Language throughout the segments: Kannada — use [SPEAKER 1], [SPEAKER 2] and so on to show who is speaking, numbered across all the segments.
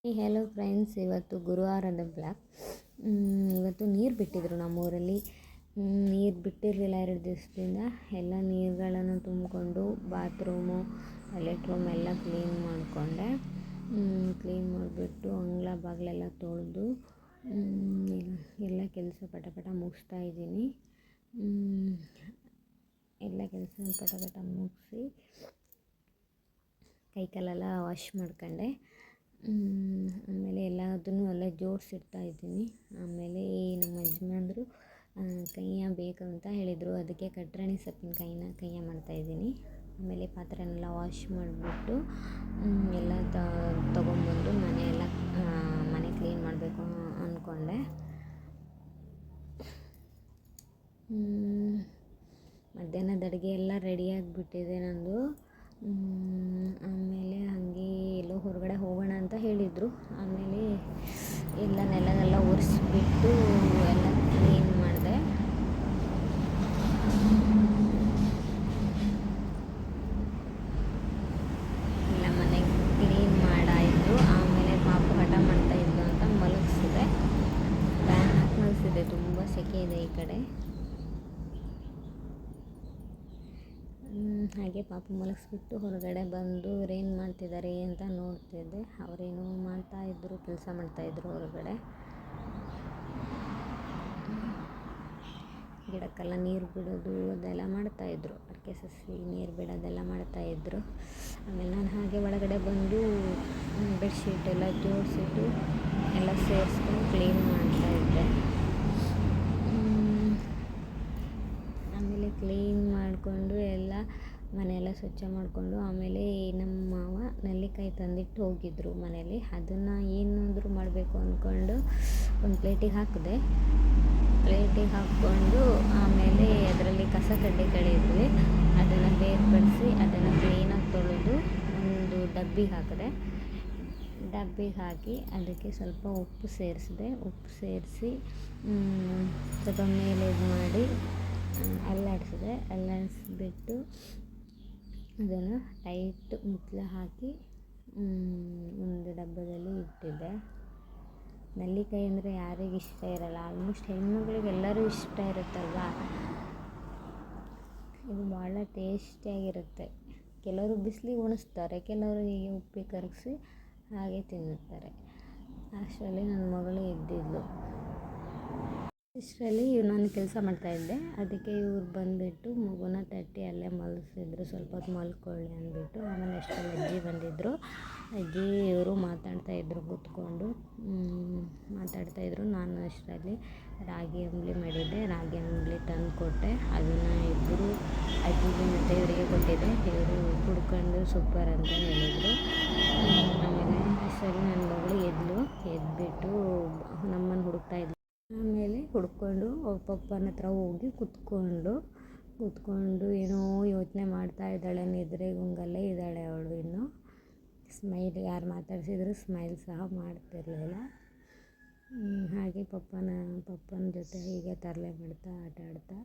[SPEAKER 1] ಹೆಲೋ ಫ್ರೆಂಡ್ಸ್, ಇವತ್ತು ಗುರುವಾರದ ಬ್ಲಾಗ್. ಇವತ್ತು ನೀರು ಬಿಟ್ಟಿದ್ರು ನಮ್ಮೂರಲ್ಲಿ. ನೀರು ಬಿಟ್ಟಿರಲಿಲ್ಲ 2 ದಿವಸದಿಂದ. ಎಲ್ಲ ನೀರುಗಳನ್ನು ತುಂಬಿಕೊಂಡು ಬಾತ್ರೂಮು, ಟಾಯ್ಲೆಟ್ ರೂಮ್ ಎಲ್ಲ ಕ್ಲೀನ್ ಮಾಡಿಕೊಂಡೆ. ಕ್ಲೀನ್ ಮಾಡಿಬಿಟ್ಟು ಅಂಗಳ ಬಾಗಿಲೆಲ್ಲ ತೊಳೆದು ಎಲ್ಲ ಕೆಲಸ ಪಟ ಪಟ ಮುಗಿಸ್ತಾ ಇದ್ದೀನಿ. ಎಲ್ಲ ಕೆಲಸ ಪಟ ಪಟ ಮುಗಿಸಿ ಕೈಕಾಲೆಲ್ಲ ವಾಶ್ ಮಾಡ್ಕೊಂಡೆ. ಆಮೇಲೆ ಎಲ್ಲದನ್ನು ಎಲ್ಲ ಜೋಡಿಸಿಡ್ತಾ ಇದ್ದೀನಿ. ಆಮೇಲೆ ನಮ್ಮ ಯಜಮಾನ್ರು ಕೈಯ ಬೇಕಂತ ಹೇಳಿದರು, ಅದಕ್ಕೆ ಕಟ್ರಾಣಿ ಸೊಪ್ಪಿನ ಕೈಯ ಮಾಡ್ತಾಯಿದ್ದೀನಿ. ಆಮೇಲೆ ಪಾತ್ರೆನೆಲ್ಲ ವಾಶ್ ಮಾಡಿಬಿಟ್ಟು ಎಲ್ಲ ತೊಗೊಂಬಂದು ಮನೆ ಕ್ಲೀನ್ ಮಾಡಬೇಕು ಅಂದ್ಕೊಂಡೆ. ಮಧ್ಯಾಹ್ನದ ಅಡುಗೆ ಎಲ್ಲ ರೆಡಿಯಾಗಿಬಿಟ್ಟಿದೆ ನಂದು. ಆಮೇಲೆ ಹಾಗೆ ಎಲ್ಲೋ ಹೊರಗಡೆ ಹೋಗೋಣ ಅಂತ ಹೇಳಿದರು. ಆಮೇಲೆ ಎಲ್ಲ ನೆಲನೆಲ್ಲ ಒರೆಸ್ಬಿಟ್ಟು ಎಲ್ಲ ಕ್ಲೀನ್ ಮಾಡಿದೆ. ಎಲ್ಲ ಮನೆ ಕ್ಲೀನ್ ಮಾಡಾಯಿತು. ಆಮೇಲೆ ಪಾಪು ಹಠ ಮಾಡ್ತಾಯಿದ್ದು ಅಂತ ಮಲಗಿಸಿದೆ. ಫ್ಯಾನ್ ಹಾಕಿ ಮಲಗಿಸಿದೆ, ತುಂಬ ಸೆಕೆ ಇದೆ ಈ ಕಡೆ. ಹಾಗೆ ಪಾಪು ಮಲಗಿಸ್ಬಿಟ್ಟು ಹೊರಗಡೆ ಬಂದು ಅವ್ರೇನು ಮಾಡ್ತಿದ್ದಾರೆ ಅಂತ ನೋಡ್ತಿದ್ದೆ. ಅವರೇನೋ ಮಾಡ್ತಾಯಿದ್ರು, ಕೆಲಸ ಮಾಡ್ತಾಯಿದ್ರು ಹೊರಗಡೆ. ಗಿಡಕ್ಕೆಲ್ಲ ನೀರು ಬಿಡೋದು ಅದೆಲ್ಲ ಮಾಡ್ತಾಯಿದ್ರು, ಅಡಿಕೆ ಸಸಿ ನೀರು ಬಿಡೋದೆಲ್ಲ ಮಾಡ್ತಾಯಿದ್ರು. ಆಮೇಲೆ ನಾನು ಹಾಗೆ ಒಳಗಡೆ ಬಂದು ಬೆಡ್ಶೀಟ್ ಎಲ್ಲ ಜೋಡಿಸಿಟ್ಟು ಎಲ್ಲ ಸೇರಿಸ್ಕೊಂಡು ಕ್ಲೀನ್ ಮಾಡ್ತಾಯಿದ್ದೆ. ಆಮೇಲೆ ಕ್ಲೀನ್ ಮಾಡಿಕೊಂಡು ಎಲ್ಲ ಮನೆಯೆಲ್ಲ ಸ್ವಚ್ಛ ಮಾಡಿಕೊಂಡು ಆಮೇಲೆ ನಮ್ಮ ಮಾವ ನೆಲ್ಲಿಕಾಯಿ ತಂದಿಟ್ಟು ಹೋಗಿದ್ದರು ಮನೇಲಿ. ಅದನ್ನು ಏನಾದರೂ ಮಾಡಬೇಕು ಅಂದ್ಕೊಂಡು ಒಂದು ಪ್ಲೇಟಿಗೆ ಹಾಕಿದೆ. ಪ್ಲೇಟಿಗೆ ಹಾಕ್ಕೊಂಡು ಆಮೇಲೆ ಅದರಲ್ಲಿ ಕಸ ಕಡ್ಡಿ ಕಳೆಯಿದ್ವಿ, ಅದನ್ನು ಬೇರ್ಪಡಿಸಿ ಅದನ್ನು ಕ್ಲೀನಾಗಿ ತೊಳೆದು ಒಂದು ಡಬ್ಬಿಗೆ ಹಾಕಿದೆ. ಡಬ್ಬಿಗೆ ಹಾಕಿ ಅದಕ್ಕೆ ಸ್ವಲ್ಪ ಉಪ್ಪು ಸೇರಿಸಿದೆ. ಉಪ್ಪು ಸೇರಿಸಿ ಸ್ವಲ್ಪ ಮೇಲೆ ಇದು ಮಾಡಿ ಅಲ್ಲಾಡಿಸ್ಬಿಟ್ಟು ಅದನ್ನು ಟೈಟ್ ಮುಚ್ಚಳ ಹಾಕಿ ಒಂದು ಡಬ್ಬದಲ್ಲಿ ಇಟ್ಟಿದ್ದೆ. ನೆಲ್ಲಿಕಾಯಿ ಅಂದರೆ ಯಾರಿಗೆ ಇಷ್ಟ ಇರಲ್ಲ? ಆಲ್ಮೋಸ್ಟ್ ಹೆಣ್ಮಕ್ಳಿಗೆ ಎಲ್ಲರೂ ಇಷ್ಟ ಇರುತ್ತಲ್ವ. ಇದು ಭಾಳ ಟೇಸ್ಟಿಯಾಗಿರುತ್ತೆ. ಕೆಲವರು ಬಿಸಿಲಿಗೆ ಒಣಗಿಸ್ತಾರೆ, ಕೆಲವರು ಹೀಗೆ ಉಪ್ಪಿಗೆ ಕರಗಿಸಿ ಹಾಗೆ ತಿನ್ನುತ್ತಾರೆ. ಅಷ್ಟರಲ್ಲಿ ನನ್ನ ಮಗಳು ಎದ್ದಿದ್ಲು. ಇಷ್ಟರಲ್ಲಿ ನಾನು ಕೆಲಸ ಮಾಡ್ತಾಯಿದ್ದೆ. ಅದಕ್ಕೆ ಇವ್ರು ಬಂದುಬಿಟ್ಟು ಮಗುನ ತಟ್ಟಿ ಅಲ್ಲೇ ಮಲಗಿಸಿದ್ರು, ಸ್ವಲ್ಪ ಹೊತ್ತು ಮಲ್ಕೊಳ್ಳಿ ಅಂದ್ಬಿಟ್ಟು. ಆಮೇಲೆ ಅಷ್ಟರಲ್ಲಿ ಅಜ್ಜಿ ಬಂದಿದ್ದರು. ಅಜ್ಜಿ ಇವರು ಮಾತಾಡ್ತಾಯಿದ್ರು ಕೂತ್ಕೊಂಡು ಮಾತಾಡ್ತಾಯಿದ್ರು. ನಾನು ಅಷ್ಟರಲ್ಲಿ ರಾಗಿ ಅಂಬಲಿ ಮಾಡಿದ್ದೆ. ರಾಗಿ ಅಂಬಲಿ ತಂದು ಕೊಟ್ಟೆ. ಅದನ್ನು ಇಬ್ಬರು ಅಜ್ಜಿಗೆ ಮತ್ತು ಇವರಿಗೆ ಕೊಟ್ಟಿದ್ದೆ. ಇವರು ಕುಡ್ಕೊಂಡು ಸೂಪರ್ ಅಂತ ಹೇಳಿದರು. ಆಮೇಲೆ ಅಷ್ಟರಲ್ಲಿ ನನ್ನ ಮಗಳು ಎದ್ಬಿಟ್ಟು ನಮ್ಮನ್ನು ಹುಡುಕ್ತಾಯಿದ್ಲು. ಆಮೇಲೆ ಹುಡ್ಕೊಂಡು ಅವ್ರ ಪಪ್ಪನ ಹತ್ರ ಹೋಗಿ ಕೂತ್ಕೊಂಡು ಏನೋ ಯೋಚನೆ ಮಾಡ್ತಾ ಇದ್ದಾಳೆ. ನಿದ್ರೆಗುಂಗಲ್ಲೇ ಇದ್ದಾಳೆ ಅವಳು. ಇನ್ನು ಸ್ಮೈಲ್, ಯಾರು ಮಾತಾಡಿಸಿದ್ರು ಸ್ಮೈಲ್ ಸಹ ಮಾಡ್ತಿರಲಿಲ್ಲ. ಹಾಗೆ ಪಪ್ಪನ ಜೊತೆ ಹೀಗೆ ತರಲೆ ಮಾಡ್ತಾ ಆಟ ಆಡ್ತಾ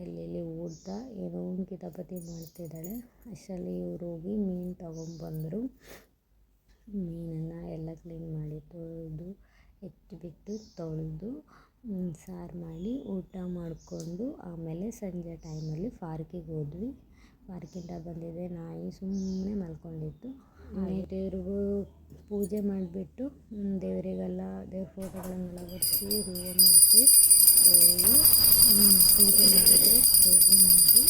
[SPEAKER 1] ಅಲ್ಲಿ ಓಡ್ತಾ ಏನೋ ಕಿತಾಪತಿ ಮಾಡ್ತಿದ್ದಾಳೆ. ಅಷ್ಟರಲ್ಲಿ ಇವ್ರು ಹೋಗಿ ಮೀನು ತೊಗೊಂಬಂದರು. ಮೀನನ್ನು ಎಲ್ಲ ಕ್ಲೀನ್ ಮಾಡಿ ತೊಳೆದು ಎತ್ತಿಬಿಟ್ಟು ತೊಳೆದು ಸಾರು ಮಾಡಿ ಊಟ ಮಾಡಿಕೊಂಡು ಆಮೇಲೆ ಸಂಜೆ ಟೈಮಲ್ಲಿ ಪಾರ್ಕಿಗೆ ಹೋದ್ವಿ. ಪಾರ್ಕಿಂದ ಬಂದಿದ್ದೆ, ನಾಯಿ ಸುಮ್ಮನೆ ಮಲ್ಕೊಂಡಿತ್ತು. ದೇವ್ರಿಗೂ ಪೂಜೆ ಮಾಡಿಬಿಟ್ಟು ದೇವರಿಗೆಲ್ಲ ದೇವ್ರ ಫೋಟೋಗಳನ್ನೆಲ್ಲ ಒರೆಸಿ ಹೂವು ಮುಡಿಸಿ ಪೂಜೆ ಮಾಡಿದ್ರು. ಪೂಜೆ ಮಾಡಿ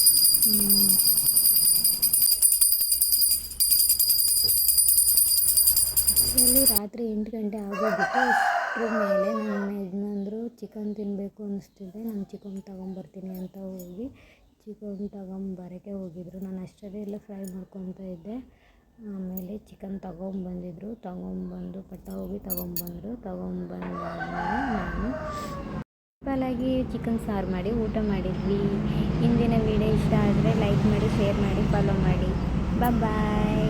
[SPEAKER 1] ಅಲ್ಲಿ ರಾತ್ರಿ 8 ಗಂಟೆ ಆಗೋಗಿತ್ತು. ಅಷ್ಟರ ಮೇಲೆ ನನ್ನ ಯಜಮಾನ್ರು ಚಿಕನ್ ತಿನ್ನಬೇಕು ಅನ್ನಿಸ್ತಿದೆ. ನಾನು ಚಿಕನ್ ತೊಗೊಂಬರ್ತೀನಿ ಅಂತ ಹೋಗಿ ಚಿಕನ್ ತಗೊಂಬರೋಕ್ಕೆ ಹೋಗಿದ್ರು. ನಾನು ಅಷ್ಟರಲ್ಲಿ ಎಲ್ಲ ಫ್ರೈ ಮಾಡ್ಕೊತಾ ಇದ್ದೆ. ಆಮೇಲೆ ಚಿಕನ್ ತೊಗೊಂಬಂದಿದ್ರು. ತೊಗೊಂಬಂದು ಹೋಗಿ ತೊಗೊಂಬಂದರು. ತೊಗೊಂಬಂದಾದ್ಮೇಲೆ ನಾನು ಸಿಂಪಲ್ಲಾಗಿ ಚಿಕನ್ ಸಾರು ಮಾಡಿ ಊಟ ಮಾಡಿದ್ವಿ. ಇಂದಿನ ವಿಡಿಯೋ ಇಷ್ಟ ಆದರೆ ಲೈಕ್ ಮಾಡಿ, ಶೇರ್ ಮಾಡಿ, ಫಾಲೋ ಮಾಡಿ. ಬಾಯ್.